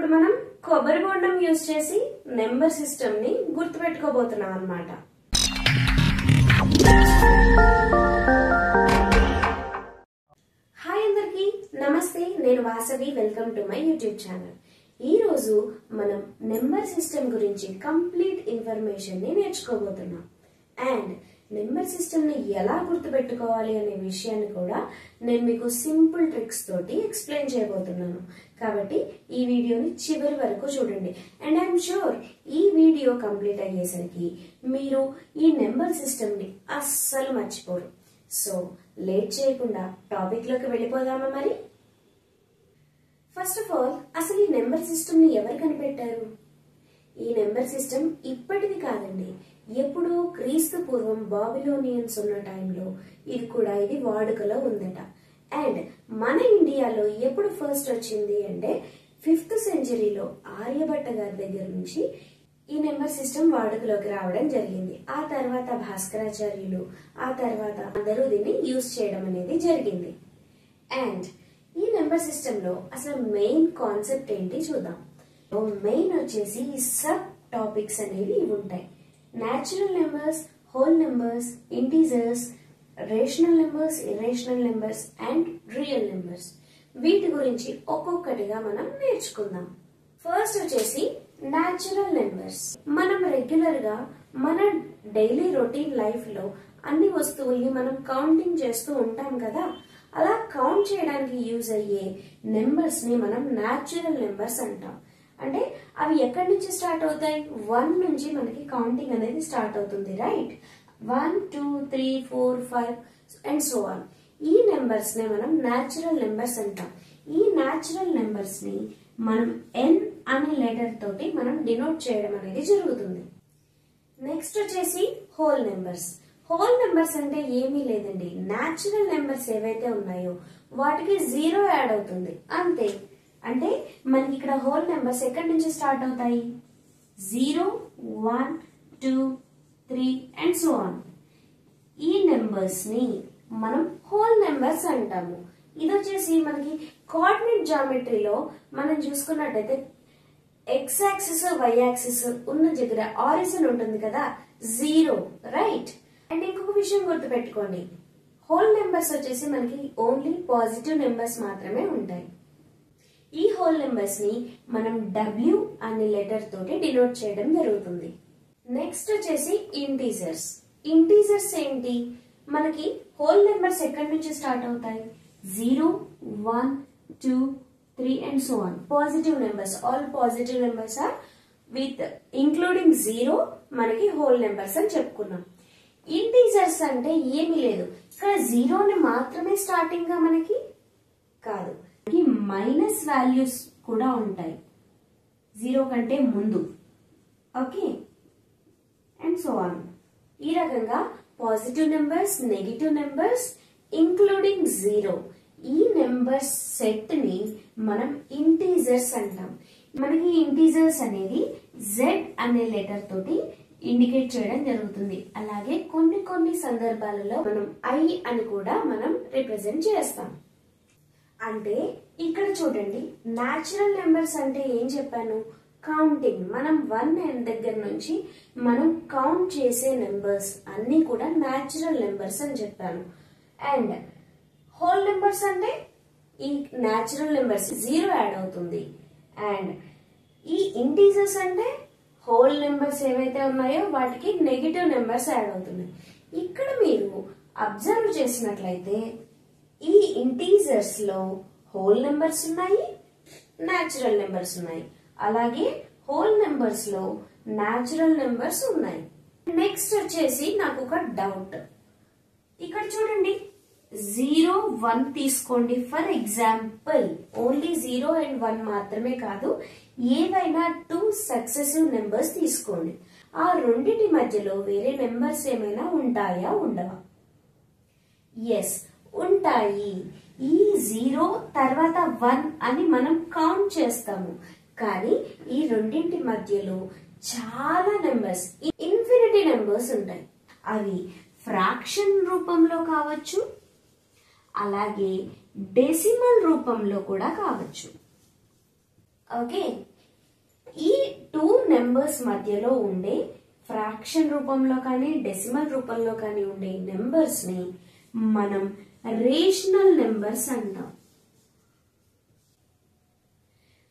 ఇప్పుడు మనం కొబ్బరి బొండం యూజ్ చేసి నెంబర్ సిస్టమ్ ని గుర్తుపెట్టుకోబోతున్నాం అన్నమాట. హాయ్ అందరికి నమస్తే, నేను Vasavi. Welcome to my YouTube channel. ఈ రోజు మనం నెంబర్ సిస్టమ్ గురించి కంప్లీట్ ఇన్ఫర్మేషన్ ని నేర్చుకోబోతున్నాం. అండ్ నెంబర్ సిస్టమ్ ని ఎలా గుర్తుపెట్టుకోవాలి అనే విషయాన్ని కూడా నేను మీకు సింపుల్ ట్రిక్స్ తోటి ఎక్స్ప్లెయిన్ చేయబోతున్నాను. కాబట్టి ఈ వీడియోని చివరి వరకు చూడండి. అండ్ ఐఎమ్ షూర్ ఈ వీడియో కంప్లీట్ అయ్యేసరికి మీరు ఈ నెంబర్ సిస్టమ్ ని అస్సలు మర్చిపోరు. సో లేట్ చేయకుండా టాపిక్ లోకి వెళ్ళిపోదామా మరి? ఫస్ట్ ఆఫ్ ఆల్, అసలు ఈ నెంబర్ సిస్టమ్ ని ఎవరు కనిపెట్టారు? ఈ నెంబర్ సిస్టమ్ ఇప్పటిది కాదండి, ఎప్పుడో క్రీస్తు పూర్వం బాబిలోనియన్స్ ఉన్న టైంలో ఇది వాడుకలో ఉందట. అండ్ మన ఇండియాలో ఎప్పుడు ఫస్ట్ వచ్చింది అంటే 5th సెంచరీలో ఆర్యభట్ట గారి దగ్గర నుంచి ఈ నెంబర్ సిస్టమ్ వాడుకలోకి రావడం జరిగింది. ఆ తర్వాత భాస్కరాచార్యులు, ఆ తర్వాత అందరూ దీన్ని యూజ్ చేయడం అనేది జరిగింది. అండ్ ఈ నెంబర్ సిస్టమ్ లో అసలు మెయిన్ కాన్సెప్ట్ ఏంటి చూద్దాం. మెయిన్ వచ్చేసి ఈ సబ్ టాపిక్స్ అనేవి ఇవి ఉంటాయి. Natural numbers, whole numbers, integers, rational numbers, irrational numbers and real numbers. వీటి గురించి ఒక్కొక్కటిగా మనం నేర్చుకుందాం. ఫస్ట్ వచ్చేసి న్యాచురల్ నెంబర్స్. మనం రెగ్యులర్ గా మన డైలీ రొటీన్ లైఫ్ లో అన్ని వస్తువుల్ని మనం కౌంటింగ్ చేస్తూ ఉంటాం కదా. అలా కౌంట్ చేయడానికి యూజ్ అయ్యే నెంబర్స్ ని మనం న్యాచురల్ నెంబర్స్ అంటాం. అంటే అవి ఎక్కడి నుంచి స్టార్ట్ అవుతాయి? 1 నుంచి మనకి కౌంటింగ్ అనేది స్టార్ట్ అవుతుంది, రైట్? 1, 2, 3, 4, 5 and so on. ఈ నెంబర్స్ నే మనం న్యాచురల్ నెంబర్స్ అంటాం. ఈ న్యాచురల్ నెంబర్స్ ని మనం n అనే లెటర్ తోటి మనం డినోట్ చేయడం అనేది జరుగుతుంది. నెక్స్ట్ వచ్చేసి హోల్ నెంబర్స్. హోల్ నెంబర్స్ అంటే ఏమీ లేదండి, న్యాచురల్ నెంబర్స్ ఏవైతే ఉన్నాయో వాటికి 0 యాడ్ అవుతుంది అంతే. అంటే మనకి ఇక్కడ హోల్ నెంబర్స్ ఎక్కడి నుంచి స్టార్ట్ అవుతాయి? 0, 1, 2, 3 అండ్ సో ఆన్. ఈ నెంబర్స్ ని మనం హోల్ నెంబర్స్ అంటాము. ఇది వచ్చేసి మనకి కోఆర్డినేట్ జామెట్రీలో మనం చూసుకున్నట్టయితే ఎక్స్ యాక్సిస్, వై యాక్సిస్ ఉన్న దగ్గర ఆరిజిన్ ఉంటుంది కదా, 0, రైట్? అండ్ ఇంకొక విషయం గుర్తుపెట్టుకోండి, హోల్ నెంబర్స్ వచ్చేసి మనకి ఓన్లీ పాజిటివ్ నెంబర్స్ మాత్రమే ఉంటాయి. ఈ హోల్ నెంబర్స్ ని మనం W అనే లెటర్ తోటి డినోట్ చేయడం జరుగుతుంది. నెక్స్ట్ వచ్చేసి ఇంటీజర్స్. ఇంటీజర్స్ ఏంటి? మనకి హోల్ నెంబర్స్ ఎక్కడి నుంచి స్టార్ట్ అవుతాయి? 0, 1, 2, 3 and so on. Positive numbers, all positive numbers are with including 0 మనకి హోల్ నెంబర్స్ అని చెప్పుకున్నాం. ఇంటీజర్స్ అంటే ఏమీ లేదు, ఇక్కడ 0 ని మాత్రమే స్టార్టింగ్ గా మనకి కాదు, మైనస్ వాల్యూస్ కూడా ఉంటాయి 0 కంటే ముందు, ఓకే? And so on. ఈ రకంగా positive numbers, negative numbers including 0, ఈ నెంబర్స్ సెట్ ని మనం ఇంటీజర్స్ అంటాం. మనకి ఇంటీజర్స్ అనేది Z అనే లెటర్ తోటి ఇండికేట్ చేయడం జరుగుతుంది. అలాగే కొన్ని సందర్భాలలో మనం I అని కూడా మనం రిప్రజెంట్ చేస్తాం. అంటే ఇక్కడ చూడండి, న్యాచురల్ నెంబర్స్ అంటే ఏం చెప్పాను? కౌంటింగ్. మనం 1 దగ్గర నుంచి మనం కౌంట్ చేసే నెంబర్స్ అన్ని కూడా న్యాచురల్ నెంబర్స్ అని చెప్పాను. అండ్ హోల్ నెంబర్స్ అంటే ఈ న్యాచురల్ నెంబర్స్ 0 యాడ్ అవుతుంది. అండ్ ఈ ఇంటీజర్స్ అంటే హోల్ నెంబర్స్ ఏవైతే ఉన్నాయో వాటికి నెగిటివ్ నెంబర్స్ యాడ్ అవుతున్నాయి. ఇక్కడ మీరు అబ్జర్వ్ చేసినట్లయితే ఈ ఇంటీజర్స్ లో హోల్ నెంబర్స్ ఉన్నాయి, న్యాచురల్ నెంబర్స్ ఉన్నాయి. అలాగే హోల్ నెంబర్స్ లో న్యాచురల్ నెంబర్స్ ఉన్నాయి. నెక్స్ట్ వచ్చేసి నాకు ఒక డౌట్. ఇక్కడ చూడండి, 0, 1 తీసుకోండి. ఫర్ ఎగ్జాంపుల్ ఓన్లీ 0 అండ్ 1 మాత్రమే కాదు, ఏవైనా 2 సక్సెసివ్ నెంబర్స్ తీసుకోండి. ఆ రెండింటి మధ్యలో వేరే నెంబర్స్ ఏమైనా ఉంటాయా, ఉండవా? ఎస్, ఉంటాయి. ఈ 0 తర్వాత 1 అని మనం కౌంట్ చేస్తాము. కానీ ఈ రెండింటి మధ్యలో చాలా నెంబర్స్, ఇన్ఫినిటీ నెంబర్స్ ఉంటాయి. అవి ఫ్రాక్షన్ రూపంలో కావచ్చు, అలాగే డెసిమల్ రూపంలో కూడా కావచ్చు. ఓకే, నెంబర్స్ మధ్యలో ఉండే ఫ్రాక్షన్ రూపంలో కానీ డెసిమల్ రూపంలో కానీ ఉండే నెంబర్స్ ని మనం రేషనల్ నెంబర్స్ అంటాం.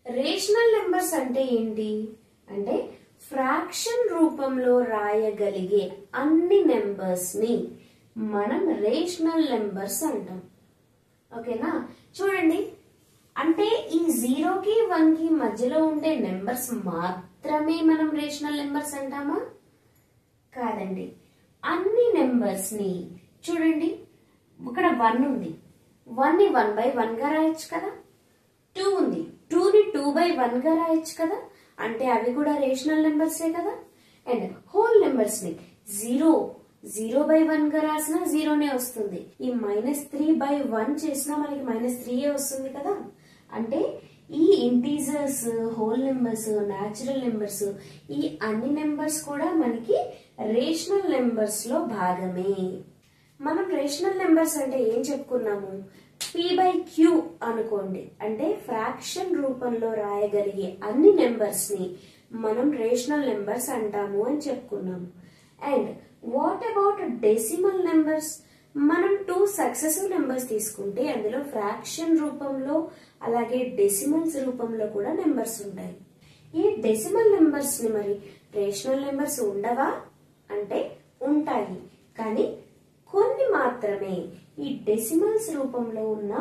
రేషనల్ నెంబర్స్ అంటే ఏంటి అంటే ఫ్రాక్షన్ రూపంలో రాయగలిగే అన్ని నెంబర్స్ ని మనం రేషనల్ నెంబర్స్ అంటాం. ఓకేనా, చూడండి, అంటే ఈ 0కి 1కి మధ్యలో ఉండే నెంబర్స్ మాత్రమే మనం రేషనల్ నెంబర్స్ అంటామా? కాదండి, అన్ని నెంబర్స్ ని చూడండి. ఇక్కడ 1 ఉంది, 1ని 1/1 గా రాయొచ్చు కదా. 2 ఉంది, 2ని 2/1 గా రాయొచ్చు కదా. అంటే అవి కూడా రేషనల్ నెంబర్సే కదా. అండ్ హోల్ నెంబర్స్ ని 0/1 గా రాసినా 0నే వస్తుంది. ఈ -3/1 చేసినా మనకి -3 వస్తుంది కదా. అంటే ఈ integers, whole numbers, natural numbers, ఈ అన్ని నెంబర్స్ కూడా మనకి రేషనల్ నెంబర్స్ లో భాగమే. మనం రేషనల్ నెంబర్స్ అంటే ఏం చెప్పుకున్నాము? p/q అనుకోండి, అంటే ఫ్రాక్షన్ రూపంలో రాయగలిగే అన్ని నెంబర్స్ ని మనం రేషనల్ నెంబర్స్ అంటాము అని చెప్పుకున్నాము. And what about decimal numbers? మనం 2 సక్సెసివ్ నెంబర్స్ తీసుకుంటే అందులో ఫ్రాక్షన్ రూపంలో అలాగే డెసిమల్స్ రూపంలో కూడా నెంబర్స్ ఉంటాయి. ఈ డెసిమల్ నెంబర్స్ ని మరి రేషనల్ నెంబర్స్ ఉండవా అంటే ఉంటాయి, కానీ కొన్ని మాత్రమే. ఈ డెసిమల్స్ రూపంలో ఉన్న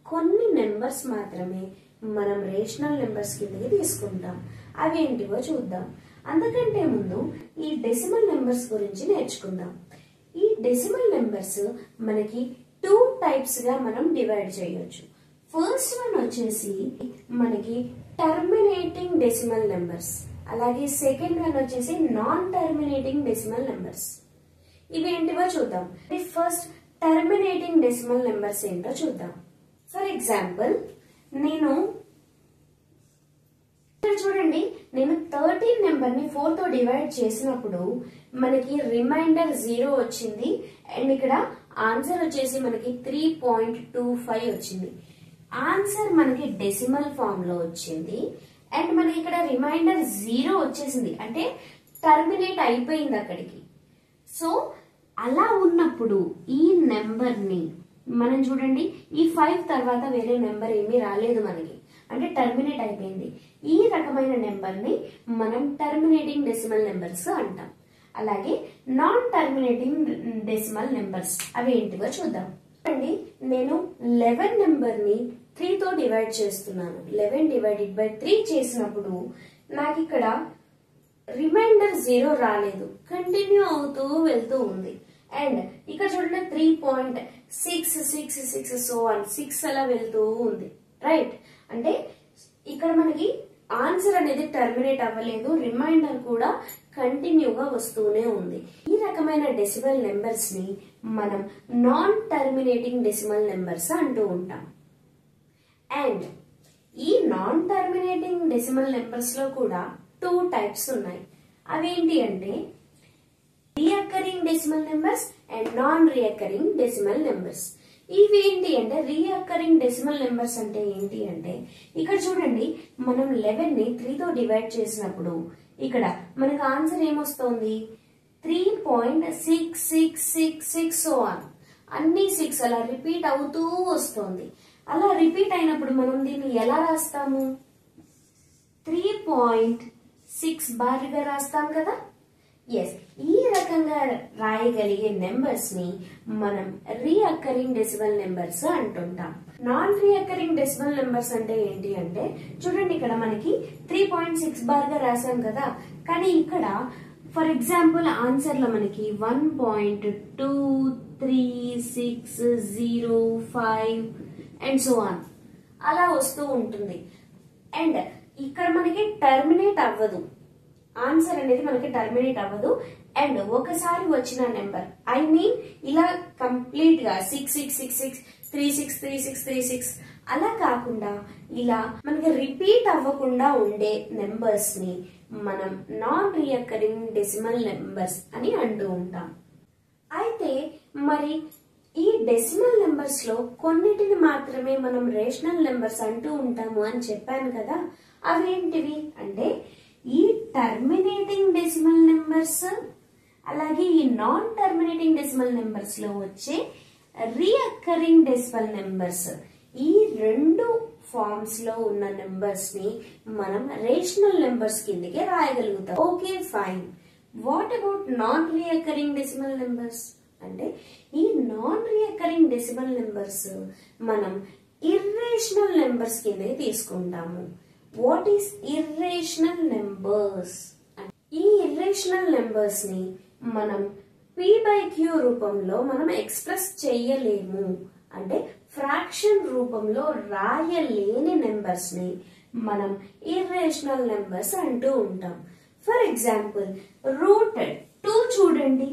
కొన్ని నెంబర్స్ మాత్రమే మనం రేషనల్ నెంబర్స్ కిందకి తీసుకుంటాం. అవి ఏంటివో చూద్దాం. అందుకంటే ముందు ఈ డెసిమల్ నెంబర్స్ గురించి నేర్చుకుందాం. ఈ డెసిమల్ నెంబర్స్ మనకి 2 టైప్స్ గా మనం డివైడ్ చేయొచ్చు. ఫస్ట్ వన్ వచ్చేసి మనకి టర్మినేటింగ్ డెసిమల్ నెంబర్స్, అలాగే సెకండ్ వన్ వచ్చేసి నాన్ టర్మినేటింగ్ డెసిమల్ నెంబర్స్. ఇవి ఏంటివో చూద్దాం. ఫస్ట్ టర్మినేటింగ్ డెసిమల్ నెంబర్స్ ఏంటో చూద్దాం. ఫర్ ఎగ్జాంపుల్, నేను చూడండి, నేను 13 నెంబర్ ని 4 తో డివైడ్ చేసినప్పుడు మనకి రిమైండర్ 0 వచ్చింది. అండ్ ఇక్కడ ఆన్సర్ వచ్చేసి మనకి 3.25 వచ్చింది. ఆన్సర్ మనకి డెసిమల్ ఫామ్ లో వచ్చింది. అండ్ మనకి ఇక్కడ రిమైండర్ 0 వచ్చేసింది, అంటే టర్మినేట్ అయిపోయింది అక్కడికి. సో అలా ఉన్నప్పుడు ఈ నెంబర్ ని మనం చూడండి, ఈ 5 తర్వాత వేరే నెంబర్ ఏమీ రాలేదు మనకి, అంటే టర్మినేట్ అయిపోయింది. ఈ రకమైన నెంబర్ ని మనం టర్మినేటింగ్ డెసిమల్ నెంబర్స్ అంటాం. అలాగే నాన్ టర్మినేటింగ్ డెసిమల్ నెంబర్స్ అవి ఏంటివో చూద్దాం. చూడండి, నేను 11 నెంబర్ ని 3 తో డివైడ్ చేస్తున్నాను. 11 డివైడెడ్ బై 3 చేసినప్పుడు నాకు ఇక్కడ రిమైండర్ 0 రాలేదు, కంటిన్యూ అవుతూ వెళ్తూ ఉంది. అండ్ ఇక్కడ చూడండి 3.666 సో 6 అలా వెళ్తూ ఉంది, రైట్? అంటే ఇక్కడ మనకి ఆన్సర్ అనేది టర్మినేట్ అవ్వలేదు, రిమైండర్ కూడా కంటిన్యూగా వస్తూనే ఉంది. ఈ రకమైన డెసిమల్ నెంబర్స్ ని మనం నాన్ టర్మినేటింగ్ డెసిమల్ నెంబర్స్ అంటూ ఉంటాం. అండ్ ఈ నాన్ టర్మినేటింగ్ డెసిమల్ నెంబర్స్ లో కూడా 2 టైప్స్ ఉన్నాయి. అవేంటి అంటే recurring decimal numbers and non recurring decimal numbers. ఇవి ఏంటి అంటే రీఅకరింగ్ డెసిమల్ నెంబర్స్ అంటే ఏంటి అంటే ఇక్కడ చూడండి, మనం 11 ని 3 తో డివైడ్ చేసినప్పుడు ఇక్కడ మనకు ఆన్సర్ ఏమొస్తుంది? 3.6666 సో అన్ని 6 అలా రిపీట్ అవుతూ వస్తుంది. అలా రిపీట్ అయినప్పుడు మనం దీన్ని ఎలా రాస్తాము? 3.6 బార్గా రాస్తాం కదా. ఎస్, ఈ రకంగా రాయగలిగే నెంబర్స్ ని మనం రీఅకరింగ్ డెసిమల్ నెంబర్స్ అంటుంటాం. నాన్ రీఅకరింగ్ డెసిమల్ నెంబర్స్ అంటే ఏంటి అంటే చూడండి, ఇక్కడ మనకి 3.6 బార్గా రాసాం కదా, కానీ ఇక్కడ ఫర్ ఎగ్జాంపుల్ ఆన్సర్ లో మనకి 1.23605 అండ్ సో ఆన్ అలా వస్తూ ఉంటుంది. అండ్ ఇక్కడ మనకి టర్మినేట్ అవ్వదు, ఆన్సర్ అనేది మనకి టర్మినేట్ అవ్వదు. అండ్ ఒకసారి వచ్చిన నెంబర్, ఐ మీన్ ఇలా కంప్లీట్ గా 6666363636 అలా కాకుండా ఇలా మనకి రిపీట్ అవ్వకుండా ఉండే నెంబర్స్ ని మనం నాన్ రీఅకరింగ్ డెసిమల్ నెంబర్స్ అని అంటూ ఉంటాం. అయితే మరి ఈ డెసిమల్ నెంబర్స్ లో కొన్నిటిని మాత్రమే మనం రేషనల్ నెంబర్స్ అంటూ ఉంటాము అని చెప్పాను కదా. అవేంటివి అంటే ఈ టర్మినేటింగ్ డెసిమల్ నెంబర్స్ అలాగే ఈ నాన్ టర్మినేటింగ్ డెసిమల్ నెంబర్స్ లో వచ్చే రీఅక్కరింగ్ డెసిమల్ నెంబర్స్, ఈ రెండు ఫార్మ్స్ లో ఉన్న నెంబర్స్ ని మనం రేషనల్ నెంబర్స్ కిందకే రాయగలుగుతాం. Okay fine. What about non recurring decimal numbers అంటే ఈ నాన్ రీఅక్కరింగ్ డెసిమల్ నెంబర్స్ మనం ఇర్రేషనల్ నెంబర్స్ కిందకి తీసుకుంటాము. What is irrational numbers? ఈ ఇర్రేషనల్ నెంబర్స్ ని మనం p/q రూపంలో మనం ఎక్స్ప్రెస్ చేయలేము. అంటే ఫ్రాక్షన్ రూపంలో రాయలేని నెంబర్స్ ని మనం ఇర్రేషనల్ నెంబర్స్ అంటూ ఉంటాం. ఫర్ ఎగ్జాంపుల్ √2 చూడండి.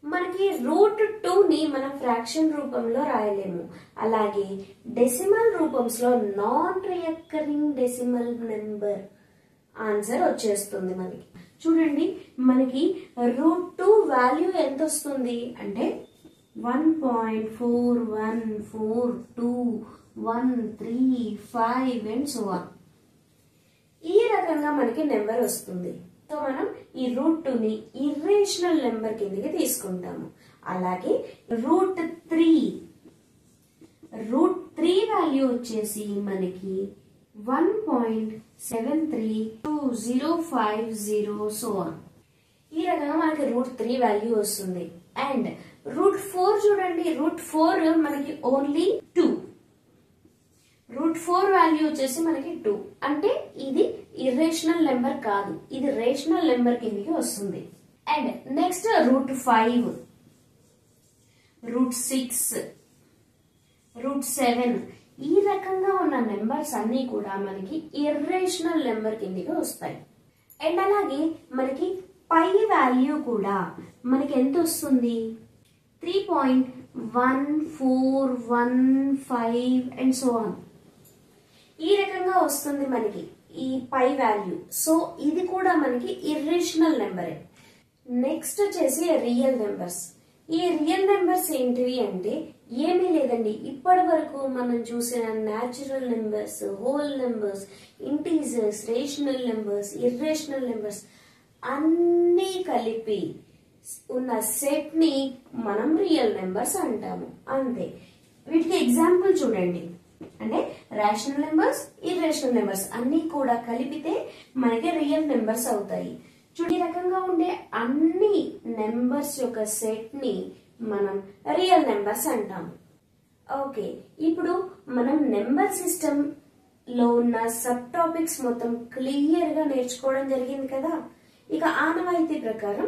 మనకి √2 ని మనం ఫ్రాక్షన్ రూపంలో రాయలేము. అలాగే డెసిమల్ రూపంలో non recurring decimal number answer వచ్చేస్తుంది మనకి. చూడండి మనకి √2 వాల్యూ ఎంత వస్తుంది అంటే 1.414213 అండ్ సో ఆన్. ఈ రకంగా మనకి నెంబర్ వస్తుంది. సో మనం ఈ √2 ని ఇర్రేషనల్ నెంబర్ కిందకి తీసుకుంటాము. అలాగే √3 వాల్యూ వచ్చేసి మనకి 1.732050 సో ఆన్. ఈ రకంగా మనకి √3 వాల్యూ వస్తుంది. అండ్ √4 చూడండి. √4 మనకి ఓన్లీ 2. √4 వాల్యూ వచ్చేసి మనకి 2. అంటే ఇది ఇర్రేషనల్ నెంబర్ కాదు, ఇది రేషనల్ నెంబర్ కిందకి వస్తుంది. అండ్ నెక్స్ట్ √5, √6, √7 ఈ రకంగా ఉన్న నెంబర్స్ అన్ని కూడా మనకి ఇర్రేషనల్ నెంబర్ కిందకి వస్తాయి. అండ్ అలాగే మనకి పై వాల్యూ కూడా మనకి ఎంత వస్తుంది 3.1415 అండ్ సో ఆన్. ఈ రకంగా వస్తుంది మనకి ఈ పై వాల్యూ. సో ఇది కూడా మనకి ఇర్రేషనల్ నెంబరే. నెక్స్ట్ వచ్చేసి రియల్ నెంబర్స్. ఈ రియల్ నెంబర్స్ ఏంటివి అంటే ఏమీ లేదండి, ఇప్పటి వరకు మనం చూసిన natural numbers, whole numbers, integers, rational numbers, irrational numbers అన్నీ కలిపి ఉన్న సెట్ ని మనం రియల్ నెంబర్స్ అంటాము. అంతే. వీటికి ఎగ్జాంపుల్ చూడండి. అంటే రేషనల్ నెంబర్స్, ఇర్రేషనల్ నెంబర్స్ అన్ని కూడా కలిపితే మనకి రియల్ నెంబర్స్ అవుతాయి. చూడు, ఈ రకంగా ఉండే అన్ని నెంబర్స్ యొక్క సెట్ ని మనం రియల్ నెంబర్స్ అంటాము. ఓకే, ఇప్పుడు మనం నెంబర్ సిస్టమ్ లో ఉన్న సబ్ టాపిక్స్ మొత్తం క్లియర్ గా నేర్చుకోవడం జరిగింది కదా. ఇక ఆనవాయితీ ప్రకారం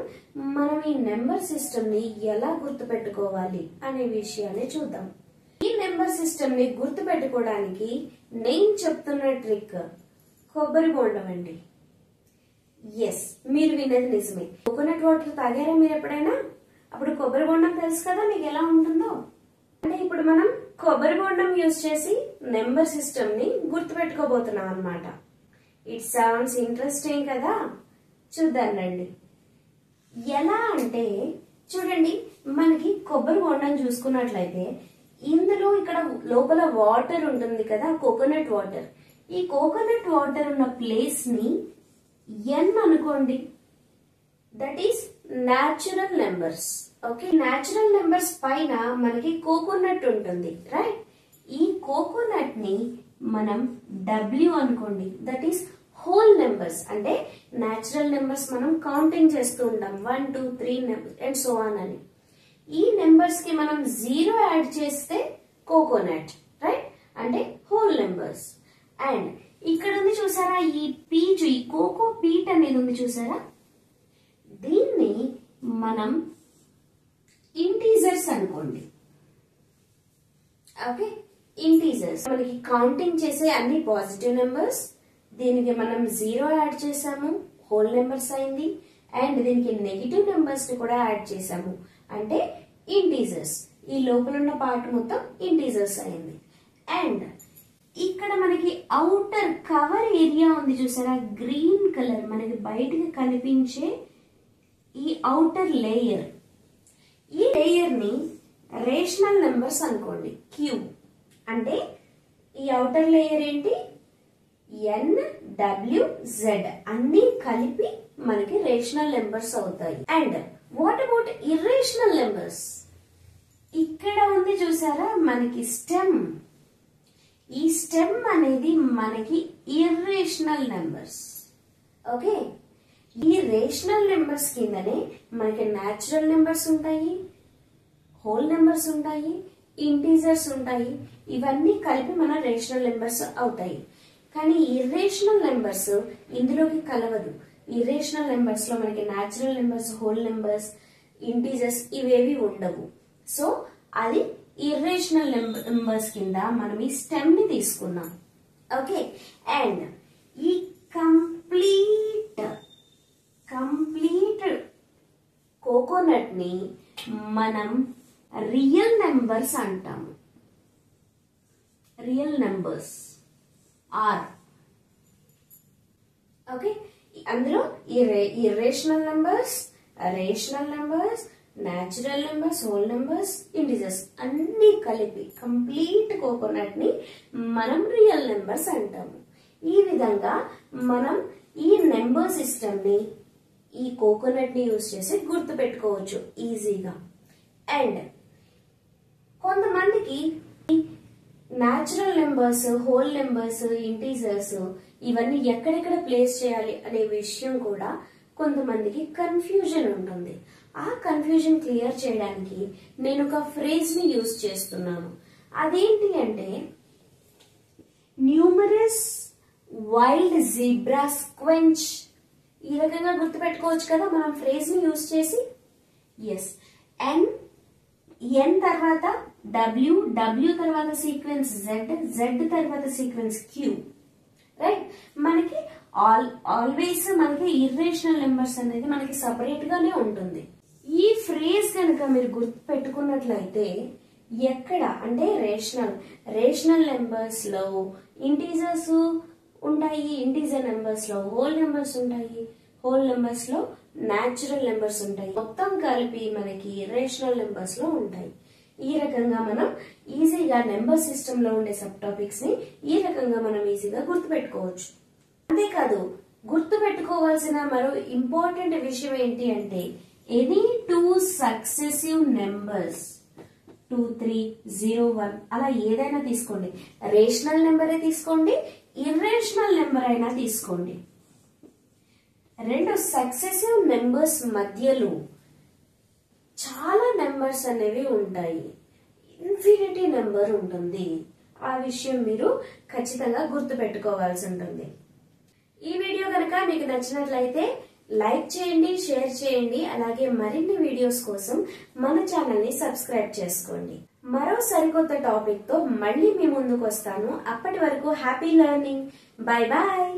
మనం ఈ నెంబర్ సిస్టమ్ ని ఎలా గుర్తుపెట్టుకోవాలి అనే విషయాన్ని చూద్దాం. ఈ నెంబర్ సిస్టమ్ ని గుర్తుపెట్టుకోవడానికి నేను చెప్తున్న ట్రిక్ కొబ్బరి బోండం అండి. ఎస్, మీరు విన్నది నిజమే. కోకోనట్ వాటర్ తాగారా మీరు ఎప్పుడైనా? అప్పుడు కొబ్బరి బోండం తెలుసు కదా మీకు ఎలా ఉంటుందో. అంటే ఇప్పుడు మనం కొబ్బరి బోండం యూజ్ చేసి నెంబర్ సిస్టమ్ ని గుర్తుపెట్టుకోబోతున్నాం అన్నమాట. ఇట్ సౌండ్స్ ఇంట్రెస్టింగ్ కదా. చూద్దాం రండి. ఎలా అంటే చూడండి, మనకి కొబ్బరి బోండం చూసుకున్నట్లయితే ఇందులో ఇక్కడ లోపల వాటర్ ఉంటుంది కదా, కోకోనట్ వాటర్. ఈ కోకోనట్ వాటర్ ఉన్న ప్లేస్ ని n అనుకోండి. That is natural numbers. Okay, natural numbers పైన మనకి కోకోనట్ ఉంటుంది, రైట్? ఈ కోకోనట్ ని మనం w అనుకోండి. That is whole numbers. అంటే న్యాచురల్ నెంబర్స్ మనం కౌంటింగ్ చేస్తూ ఉంటాం 1 2 3 అండ్ సో ఆన్ అని. ఈ నెంబర్స్ కి మనం 0 యాడ్ చేస్తే కోకోనట్, రైట్? అంటే హోల్ నెంబర్స్. అండ్ ఇక్కడ ఉంది చూసారా, ఈ పీచు, ఈ కోకో పీట్ అనేది ఉంది చూసారా, దీన్ని మనం ఇంటీజర్స్ అనుకోండి. ఓకే, ఇంటీజర్స్ మనకి కౌంటింగ్ చేసే అన్ని పాజిటివ్ నెంబర్స్. దీనికి మనం 0 యాడ్ చేసాము, హోల్ నెంబర్స్ అయింది. అండ్ దీనికి నెగిటివ్ నెంబర్స్ ని కూడా యాడ్ చేసాము, అంటే ఇంటీజర్స్. ఈ లోపల ఉన్న పార్ట్ మొత్తం ఇంటీజర్స్ అయింది. అండ్ ఇక్కడ మనకి అవుటర్ కవర్ ఏరియా ఉంది చూసారా, గ్రీన్ కలర్ మనకి బయటకు కనిపించే ఈ అవుటర్ లేయర్. ఈ లేయర్ ని రేషనల్ నెంబర్స్ అనుకోండి, క్యూ. అంటే ఈ అవుటర్ లేయర్ ఏంటి, n W, Z అన్ని కలిపి మనకి రేషనల్ నెంబర్స్ అవుతాయి. And what about irrational numbers? ఇక్కడ ఉంది చూసారా మనకి స్టెమ్. ఈ స్టెమ్ అనేది మనకి ఇర్రేషనల్ నెంబర్స్. ఓకే, ఈ రేషనల్ నెంబర్స్ కిందనే మనకి న్యాచురల్ నెంబర్స్ ఉంటాయి, హోల్ నెంబర్స్ ఉంటాయి, ఇంటీజర్స్ ఉంటాయి. ఇవన్నీ కలిపి మన రేషనల్ నెంబర్స్ అవుతాయి. కానీ ఇర్రేషనల్ నెంబర్స్ ఇందులోకి కలవదు. ఇర్రేషనల్ నెంబర్స్ లో మనకి natural numbers, whole numbers, integers ఇవేవి ఉండవు. సో అది ఇర్రేషనల్ నెంబర్స్ కింద మనం ఈ స్టెమ్ ని తీసుకున్నాం. ఓకే, అండ్ ఈ కంప్లీట్ కోకోనట్ ని మనం రియల్ నెంబర్స్ అంటాము. Real numbers are. ఓకే, అందులో irrational numbers, rational numbers, natural numbers, whole numbers, integers అన్ని కలిపి కంప్లీట్ కోకోనట్ ని మనం రియల్ నెంబర్స్ అంటాము. ఈ విధంగా మనం ఈ నెంబర్ సిస్టమ్ ని ఈ కోకోనట్ ని యూజ్ చేసి గుర్తు పెట్టుకోవచ్చు ఈజీగా. అండ్ కొంతమందికి natural numbers, whole numbers, integers ఇవన్నీ ఎక్కడెక్కడ ప్లేస్ చేయాలి అనే విషయం కూడా కొంతమందికి కన్ఫ్యూజన్ ఉంటుంది. ఆ కన్ఫ్యూజన్ క్లియర్ చేయడానికి నేను ఒక ఫ్రేజ్ ని యూజ్ చేస్తున్నాను. అదేంటి అంటే న్యూమరస్ వైల్డ్ జీబ్రా స్క్వెంచ్. ఈ రకంగా గుర్తుపెట్టుకోవచ్చు కదా మనం ఫ్రేజ్ ని యూజ్ చేసి. ఎస్, ఎన్ తర్వాత డబ్ల్యూ, డబ్ల్యూ తర్వాత సీక్వెన్స్ జెడ్, జెడ్ తర్వాత సీక్వెన్స్ క్యూ. రైట్, మనకి ఆల్వేస్ మనకి ఇర్రేషనల్ నెంబర్స్ అనేది మనకి సపరేట్ గానే ఉంటుంది. ఈ ఫ్రేజ్ కనుక మీరు గుర్తు పెట్టుకున్నట్లయితే ఎక్కడ అంటే రేషనల్ నెంబర్స్ లో ఇంటీజర్స్ ఉంటాయి, ఇంటీజర్ నెంబర్స్ లో హోల్ నెంబర్స్ ఉంటాయి, హోల్ నెంబర్స్ లో న్యాచురల్ నెంబర్స్ ఉంటాయి, మొత్తం కలిపి మనకి రేషనల్ నెంబర్స్ లో ఉంటాయి. ఈ రకంగా మనం ఈజీగా నెంబర్ సిస్టమ్ లో ఉండే సబ్ టాపిక్స్ ని ఈ రకంగా మనం ఈజీగా గుర్తు పెట్టుకోవచ్చు. అంతేకాదు, గుర్తు పెట్టుకోవాల్సిన మరో ఇంపార్టెంట్ విషయం ఏంటి అంటే ఎనీ టూ సక్సెసివ్ నెంబర్స్ 2, 3, 0, 1 అలా ఏదైనా తీసుకోండి, రేషనల్ నెంబరే తీసుకోండి, ఇర్రేషనల్ నెంబర్ అయినా తీసుకోండి. రెండు సక్సెసివ్ నెంబర్స్ మధ్యలో చాలా నెంబర్స్ అనేవి ఉంటాయి. ఇన్ఫినిటీ నెంబర్ ఉంటుంది. ఆ విషయం మీరు ఖచ్చితంగా గుర్తు పెట్టుకోవాల్సి ఉంటుంది. ఈ వీడియో కనుక మీకు నచ్చినట్లయితే లైక్ చేయండి, షేర్ చేయండి. అలాగే మరిన్ని వీడియోస్ కోసం మన ఛానల్ ని సబ్స్క్రైబ్ చేసుకోండి. మరో సరికొత్త టాపిక్ తో మళ్ళీ మీ ముందుకు వస్తాను. అప్పటి వరకు హ్యాపీ లెర్నింగ్. Bye bye.